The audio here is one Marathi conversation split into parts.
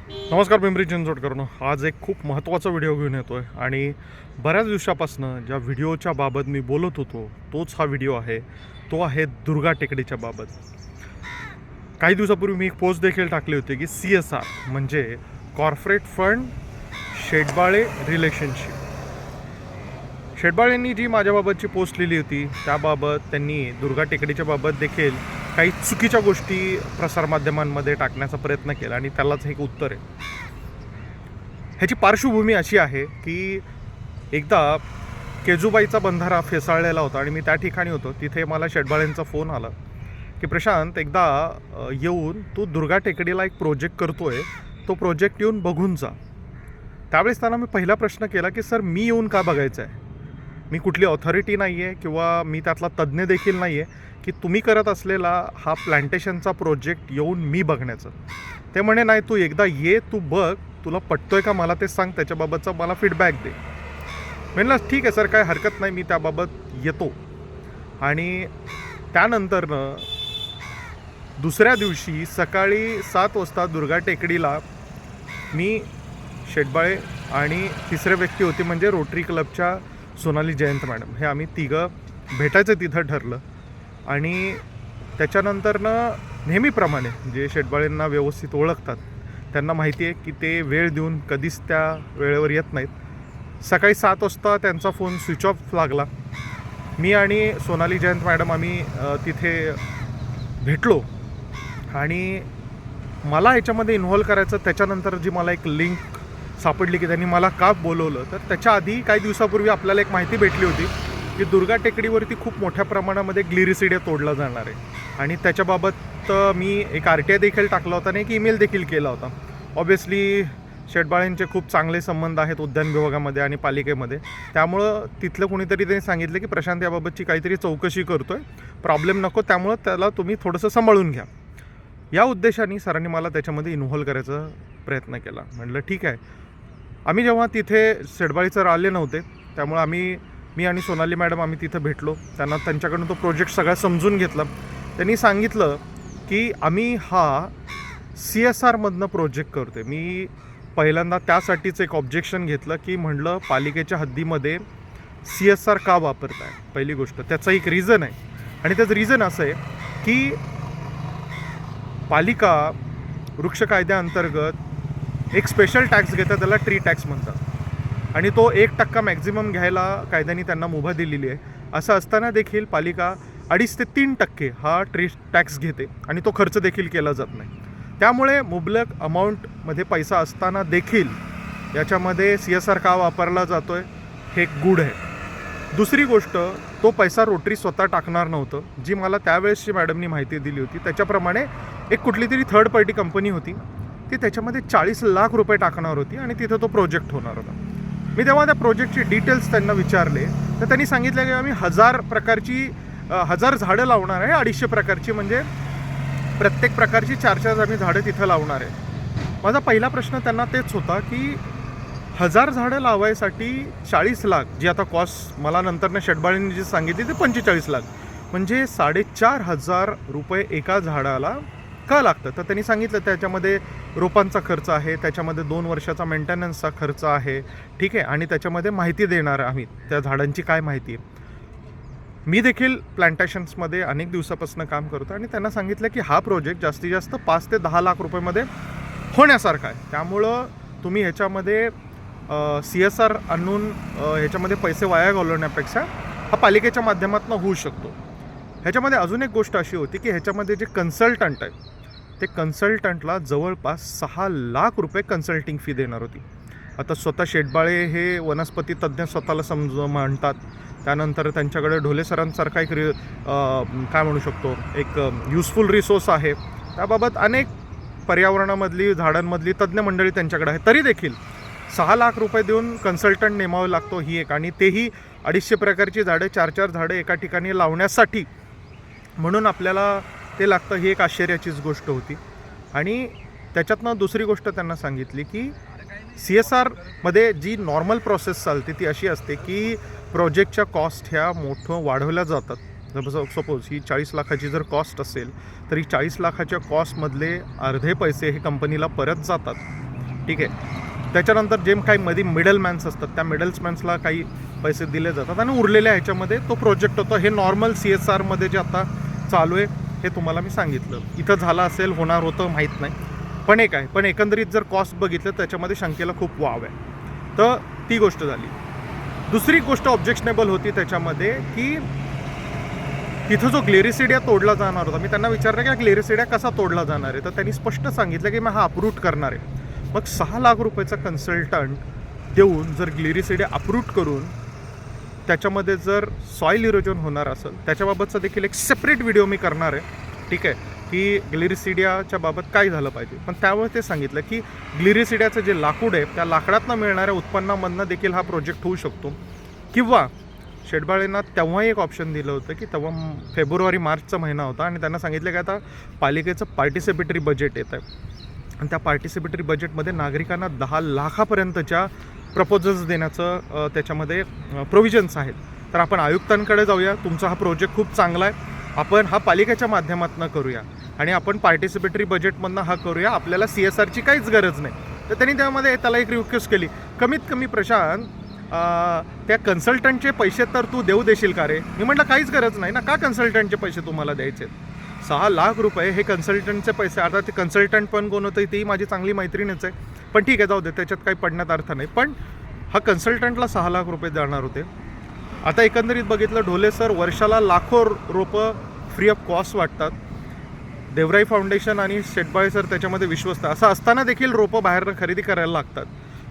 नमस्कार पिंपरी चिंचवडकरांनो, आज एक खूप महत्त्वाचा व्हिडिओ घेऊन येतो आहे आणि बऱ्याच दिवसापासून ज्या व्हिडिओच्या बाबत मी बोलत होतो तोच हा व्हिडिओ आहे. तो आहे दुर्गा टेकडीच्या बाबत. काही दिवसापूर्वी मी एक पोस्ट देखील टाकली होती की CSR म्हणजे कॉर्पोरेट फंड शेटबाळे रिलेशनशिप. शेटबाळेंनी जी माझ्याबाबतची पोस्ट लिहिली होती त्याबाबत त्यांनी दुर्गा टेकडीच्या बाबत देखील काही चुकीच्या गोष्टी प्रसारमाध्यमांमध्ये टाकण्याचा प्रयत्न केला आणि त्यालाच एक उत्तर आहे. ह्याची पार्श्वभूमी अशी आहे की एकदा केजूबाईचा बंधारा फेसाळलेला होता आणि मी त्या ठिकाणी होतो. तिथे मला शेटबाळेंचा फोन आला की प्रशांत, एकदा येऊन तू दुर्गा टेकडीला एक प्रोजेक्ट करतोय, तो प्रोजेक्ट येऊन बघून जा. त्यावेळेस त्यांना मी पहिला प्रश्न केला की सर, मी येऊन का बघायचं आहे? मी कुठली ऑथॉरिटी नाही आहे किंवा मी त्यातला तज्ज्ञ देखील नाही आहे की तुम्ही करत असलेला हा प्लांटेशनचा प्रोजेक्ट येऊन मी बघण्याचं. ते म्हणे नाही, तू एकदा ये, तू बघ, तुला पटतोय का मला ते सांग, त्याच्याबाबतचा मला फीडबॅक दे. म्हणलं ठीक आहे सर, काय हरकत नाही, मी त्याबाबत येतो. आणि त्यानंतरनं दुसऱ्या दिवशी सकाळी 7 वाजता दुर्गा टेकडीला मी, शेटबाळे आणि तिसरे व्यक्ती होती म्हणजे रोटरी क्लबच्या सोनाली जयंत मॅडम, हे आम्ही तिघं भेटायचं तिथं ठरलं. आणि त्याच्यानंतरनं नेहमीप्रमाणे जे शेटबाळेंना व्यवस्थित ओळखतात त्यांना माहिती आहे की ते वेळ देऊन कधीच त्या वेळेवर येत नाहीत. सकाळी 7 वाजता त्यांचा फोन स्विच ऑफ लागला. मी आणि सोनाली जयंत मॅडम आम्ही तिथे भेटलो आणि मला याच्यामध्ये इन्व्हॉल्व करायचं. त्याच्यानंतर जी मला एक लिंक सापडली की त्यांनी मला का बोलवलं, तर त्याच्या आधी काही दिवसापूर्वी आपल्याला एक माहिती भेटली होती की दुर्गा टेकडीवरती खूप मोठ्या प्रमाणामध्ये ग्लिरिसिडिया तोडला जाणार आहे आणि त्याच्याबाबत मी एक RTI देखील टाकला होता आणि एक ईमेल देखील केला होता. ऑब्व्हियसली शेटबाळेंचे खूप चांगले संबंध आहेत उद्यान विभागामध्ये आणि पालिकेमध्ये, त्यामुळं तिथलं कोणीतरी त्यांनी सांगितलं की प्रशांत याबाबतची काहीतरी चौकशी करतोय, प्रॉब्लेम नको, त्यामुळं त्याला तुम्ही थोडंसं सांभाळून घ्या. या उद्देशाने सरांनी मला त्याच्यामध्ये इन्व्हॉल्व करायचा प्रयत्न केला. म्हटलं ठीक आहे. आम्ही जेव्हा तिथे शेटबाळे सर आले नव्हते, त्यामुळं मी आणि सोनाली मॅडम आम्ही तिथं भेटलो. त्यांना त्यांच्याकडून तो प्रोजेक्ट सगळा समजून घेतला. त्यांनी सांगितलं की आम्ही हा CSRमधनं प्रोजेक्ट करतो आहे. मी पहिल्यांदा त्यासाठीच एक ऑब्जेक्शन घेतलं की म्हटलं पालिकेच्या हद्दीमध्ये CSR का वापरताय. पहिली गोष्ट, त्याचं एक रिझन आहे आणि त्याचं रिझन असं आहे की पालिका वृक्ष कायद्याअंतर्गत एक स्पेशल टॅक्स घेतात, त्याला ट्री टॅक्स म्हणतात, आणि तो 1% मॅक्झिमम घ्यायला कायद्याने त्यांना मुभा दिलेली आहे. असं असताना देखील पालिका 2.5 ते 3% हा ट्री टॅक्स घेते आणि तो खर्च देखील केला जात नाही. त्यामुळे मुबलक अमाऊंटमध्ये पैसा असताना देखील याच्यामध्ये CSR का वापरला जातो आहे हे एक गूढ आहे. दुसरी गोष्ट, तो पैसा रोटरी स्वतः टाकणार नव्हतं. जी मला त्यावेळेसची मॅडमनी माहिती दिली होती त्याच्याप्रमाणे एक कुठली तरी थर्ड पार्टी कंपनी होती, ती त्याच्यामध्ये 40 लाख रुपये टाकणार होती आणि तिथं तो प्रोजेक्ट होणार होता. मी तेव्हा त्या प्रोजेक्टचे डिटेल्स त्यांना विचारले तर त्यांनी सांगितलं की आम्ही 1000 झाडं लावणार आहे, 250 प्रकारची, म्हणजे प्रत्येक प्रकारची 4-4 आम्ही झाडं तिथं लावणार आहे. माझा पहिला प्रश्न त्यांना तेच होता की 1000 झाडं लावायसाठी 40 लाख, जी आता कॉस्ट मला नंतरनं शेटबाळेंनी जी सांगितली ती 45 लाख, म्हणजे 4,500 रुपये एका झाडाला का लागतं. तर त्यांनी सांगितलं त्याच्यामध्ये रोपांचा खर्च आहे, त्याच्यामध्ये 2 वर्षाचा मेंटेनन्सचा खर्च आहे, ठीक आहे, आणि त्याच्यामध्ये माहिती देणार आम्ही त्या झाडांची काय माहिती आहे. मी देखील प्लांटेशन्समध्ये अनेक दिवसापासून काम करतो आणि त्यांना सांगितलं की हा प्रोजेक्ट जास्तीत जास्त 5 ते 10 लाख रुपयेमध्ये होण्यासारखा आहे. त्यामुळं तुम्ही ह्याच्यामध्ये CSR आणून ह्याच्यामध्ये पैसे वाया घालवण्यापेक्षा हा पालिकेच्या माध्यमातून होऊ शकतो. ह्याच्यामध्ये अजून एक गोष्ट अशी होती की ह्याच्यामध्ये जे कन्सल्टंट आहे ते कन्सल्टंटला जवळपास 6 लाख रुपये कन्सल्टिंग फी देणार होती. आता स्वतः शेटबाळे हे वनस्पती तज्ज्ञ स्वतःला म्हणतात. त्यानंतर त्यांच्याकडे ढोले सरांसारखा एक काय म्हणू शकतो, एक युजफुल रिसोर्स आहे. त्याबाबत अनेक पर्यावरणामधली, झाडांमधली तज्ज्ञ मंडळी त्यांच्याकडे आहे. तरी देखील 6 लाख रुपये देऊन कन्सल्टंट नेमावा लागतो ही एक, आणि तेही 250 प्रकारची झाडं, 4-4 झाडं एका ठिकाणी लावण्यासाठी, म्हणून आपल्याला ते लागतं. ही एक आश्चर्याचीच गोष्ट होती. आणि त्याच्यातनं दुसरी गोष्ट त्यांना सांगितली की CSRमध्ये जी नॉर्मल प्रोसेस चालते ती अशी असते की प्रोजेक्टच्या कॉस्ट ह्या मोठं वाढवल्या जातात. सपोज ही 40 लाखाची जर कॉस्ट असेल तर ही 40 लाखाच्या कॉस्टमधले अर्धे पैसे हे कंपनीला परत जातात ठीक आहे. त्याच्यानंतर जे काही मध्ये मिडलमॅन्स असतात त्या मिडल्समॅन्सला काही पैसे दिले जातात आणि उरलेल्या ह्याच्यामध्ये तो प्रोजेक्ट होता. हे नॉर्मल CSRमध्ये जे आता चालू आहे हे तुम्हाला मी सांगितलं. इथं झालं असेल, होणार होतं माहीत नाही, पण एक आहे. पण एकंदरीत जर कॉस्ट बघितलं त्याच्यामध्ये शंकेला खूप वाव आहे. तर ती गोष्ट झाली. दुसरी गोष्ट ऑब्जेक्शनेबल होती त्याच्यामध्ये की तिथं जो ग्लेरिसिडिया तोडला जाणार होता, मी त्यांना विचारलं की हा ग्लेरिसिडिया कसा तोडला जाणार आहे, तर त्यांनी स्पष्ट सांगितलं की मी हा अप्रूट करणार आहे. मग 6 लाख रुपयाचा कन्सल्टंट देऊन जर ग्लेरिसिडिया अप्रूट करून त्याच्यामध्ये जर सॉईल इरोजन होणार असेल त्याच्याबाबतचा देखील एक सेपरेट व्हिडिओ मी करणार आहे, ठीक आहे, की ग्लेरिसिडियाच्या बाबत काय झालं पाहिजे. पण त्यामुळे ते सांगितलं की ग्लेरिसिडियाचं जे लाकूड आहे त्या लाकडातनं मिळणाऱ्या उत्पन्नामधनं देखील हा प्रोजेक्ट होऊ शकतो. किंवा शेटबाळेंना तेव्हाही एक ऑप्शन दिलं होतं की तेव्हा फेब्रुवारी-मार्चचा महिना होता आणि त्यांना सांगितलं की आता पालिकेचं पार्टिसिपेटरी बजेट येत आहे आणि त्या पार्टिसिपेटरी बजेटमध्ये नागरिकांना 10 लाखापर्यंतच्या प्रपोजल्स देण्याचं त्याच्यामध्ये प्रोव्हिजन्स आहेत. तर आपण आयुक्तांकडे जाऊया, तुमचा हा प्रोजेक्ट खूप चांगला आहे, आपण हा पालिकेच्या माध्यमातून करूया आणि आपण पार्टिसिपेटरी बजेटमधनं हा करूया, आपल्याला CSRची काहीच गरज नाही. तर त्यांनी त्यामध्ये त्याला एक रिक्वेस्ट केली, कमीत कमी प्रशांत त्या कन्सल्टंटचे पैसे तर तू देशील का रे. मी म्हटलं काहीच गरज नाही ना, का कन्सल्टंटचे पैसे तुम्हाला द्यायचे. 6 लाख रुपये हे कन्सल्टंटचे पैसे. आता ते कन्सल्टंट पण कोण होतं तीही माझी चांगली मैत्रीणच आहे, पण ठीक आहे जाऊ दे, त्याच्यात काही पडण्यात अर्थ नाही. पण हा कन्सल्टंटला 6 लाख रुपये जाणार होते. आता एकंदरीत बघितलं, ढोले सर वर्षाला लाखो रोपं फ्री ऑफ कॉस्ट वाटतात. देवराई फाउंडेशन आणि शेटबाळे सर त्याच्यामध्ये विश्वस्त. असं असताना देखील रोपं बाहेरनं खरेदी करायला लागतात.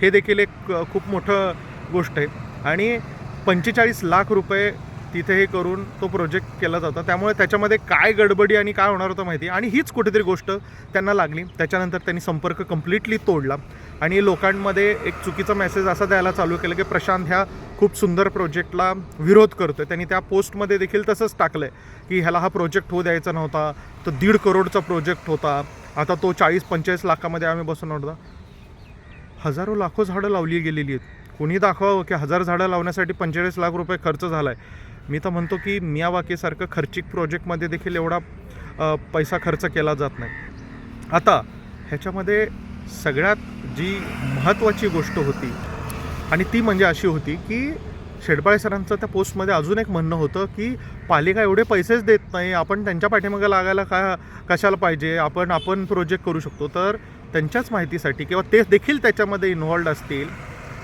हे देखील एक खूप मोठं गोष्ट आहे. आणि 45 लाख रुपये तिथे हे करून तो प्रोजेक्ट केला जातो. त्यामुळे त्याच्यामध्ये काय गडबडी आणि काय होणार होतं माहिती. आणि हीच कुठेतरी गोष्ट त्यांना लागली. त्याच्यानंतर त्यांनी संपर्क कम्प्लिटली तोडला आणि लोकांमध्ये एक चुकीचा मेसेज असा द्यायला चालू केलं की प्रशांत ह्या खूप सुंदर प्रोजेक्टला विरोध करतो आहे. त्यांनी त्या पोस्टमध्ये देखील तसंच टाकलं आहे की ह्याला हा प्रोजेक्ट होऊ द्यायचा नव्हता, तो 1.5 करोडचा प्रोजेक्ट होता, आता तो 40-45 लाखामध्ये आम्ही बसवणार होता. हजारो लाखो झाडं लावली गेलेली आहेत. कोणी दाखवावं की 1000 झाडं लावण्यासाठी 45 लाख रुपये खर्च झाला आहे. मी तर म्हणतो की मियावाकीसारखं खर्चिक प्रोजेक्टमध्ये देखील एवढा पैसा खर्च केला जात नाही. आता ह्याच्यामध्ये सगळ्यात जी महत्त्वाची गोष्ट होती आणि ती म्हणजे अशी होती की शेटबाळे सरांचं त्या पोस्टमध्ये अजून एक म्हणणं होतं की पालिका एवढे पैसेच देत नाही, आपण त्यांच्या पाठीमागे लागायला कशाला पाहिजे, आपण प्रोजेक्ट करू शकतो. तर त्यांच्याच माहितीसाठी किंवा ते देखील त्याच्यामध्ये इन्व्हॉल्ड असतील,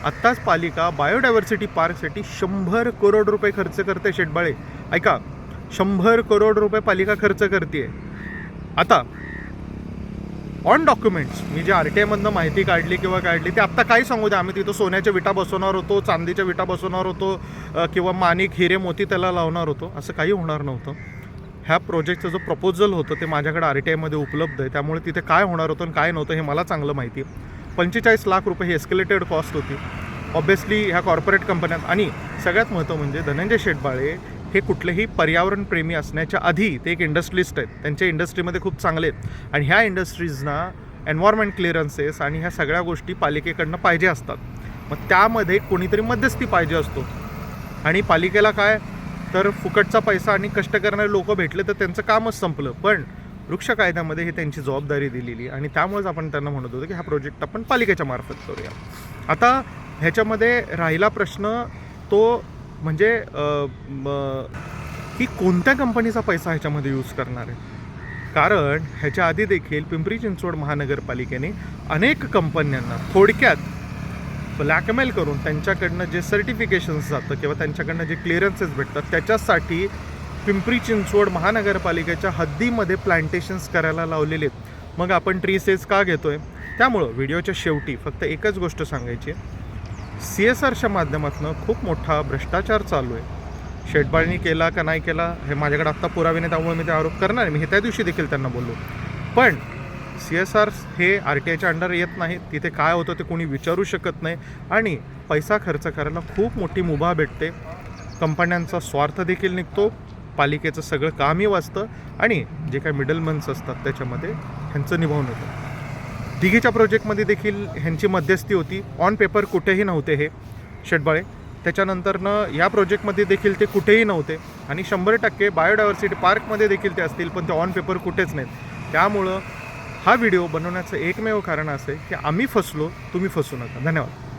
आत्ताच पालिका बायोडायव्हर्सिटी पार्कसाठी 100 करोड रुपये खर्च करते. शेटबाळे ऐका, 100 करोड रुपये पालिका खर्च करते. आता ऑन डॉक्युमेंट्स मी जे RTIमधनं माहिती काढली ते आत्ता काही सांगू द्या, आम्ही तिथं सोन्याच्या विटा बसवणार होतो, चांदीच्या विटा बसवणार होतो किंवा माणिक हिरे मोती त्याला लावणार होतो, असं काही होणार नव्हतं. ह्या प्रोजेक्टचं जो प्रपोजल होतं ते माझ्याकडे RTIमध्ये उपलब्ध आहे. त्यामुळे तिथे काय होणार होतं आणि काय नव्हतं हे मला चांगलं माहिती आहे. 45 लाख रुपये ही एस्केलेटेड कॉस्ट होती ऑब्व्हियसली ह्या कॉर्पोरेट कंपन्यात. आणि सगळ्यात महत्त्व म्हणजे धनंजय शेटबाळे हे कुठलेही पर्यावरणप्रेमी असण्याच्या आधी ते एक इंडस्ट्रिस्ट आहेत. त्यांच्या इंडस्ट्रीमध्ये खूप चांगले आहेत आणि ह्या इंडस्ट्रीजना एन्व्हायरमेंट क्लिअरन्सेस आणि ह्या सगळ्या गोष्टी पालिकेकडनं पाहिजे असतात. मग त्यामध्ये कोणीतरी मध्यस्थी पाहिजे असतो आणि पालिकेला काय तर फुकटचा पैसा आणि कष्ट करणारे लोक भेटले तर त्यांचं कामच संपलं. पण वृक्ष कायद्यामध्ये ही त्यांची जबाबदारी दिलेली आणि त्यामुळेच आपण त्यांना म्हणत होतो की हा प्रोजेक्ट आपण पालिकेच्या मार्फत करूया. आता ह्याच्यामध्ये राहिला प्रश्न तो म्हणजे की कोणत्या कंपनीचा पैसा ह्याच्यामध्ये यूज करणार आहे. कारण ह्याच्या आधी देखील पिंपरी चिंचवड महानगरपालिकेने अनेक कंपन्यांना थोडक्यात ब्लॅकमेल करून त्यांच्याकडनं जे सर्टिफिकेशन्स जातं किंवा त्यांच्याकडनं जे क्लिअरन्सेस भेटतात त्याच्यासाठी पिंपरी चिंचवड महानगरपालिकेच्या हद्दीमध्ये प्लांटेशन्स करायला लावलेले आहेत. मग आपण ट्री सेल्स का घेतो आहे. त्यामुळं व्हिडिओच्या शेवटी फक्त एकच गोष्ट सांगायची आहे, CSRच्या माध्यमातून खूप मोठा भ्रष्टाचार चालू आहे. शेटबाळेंनी केला का नाही केला हे माझ्याकडे आत्ता पुरावे नाही, त्यामुळे मी ते आरोप करणार आहे. मी हे त्या दिवशी देखील त्यांना बोललो. पण CSR हे RTIच्या अंडर येत नाही, तिथे काय होतं ते कोणी विचारू शकत नाही आणि पैसा खर्च करायला खूप मोठी मुभा भेटते. कंपन्यांचा स्वार्थ देखील निघतो, पालिकेचं सगळं कामही वाचतं आणि जे काही मिडलमन्स असतात त्याच्यामध्ये ह्यांचं निभावून होतं. दिघीच्या प्रोजेक्टमध्ये देखील ह्यांची मध्यस्थी होती. ऑन पेपर कुठेही नव्हते हे शेटबाळे. त्याच्यानंतरनं या प्रोजेक्टमध्ये देखील ते कुठेही नव्हते आणि 100% बायोडायव्हर्सिटी पार्कमध्ये देखील ते असतील, पण ते ऑन पेपर कुठेच नाहीत. त्यामुळं हा व्हिडिओ बनवण्याचं एकमेव कारण असं आहे की आम्ही फसलो, तुम्ही फसू नका. धन्यवाद.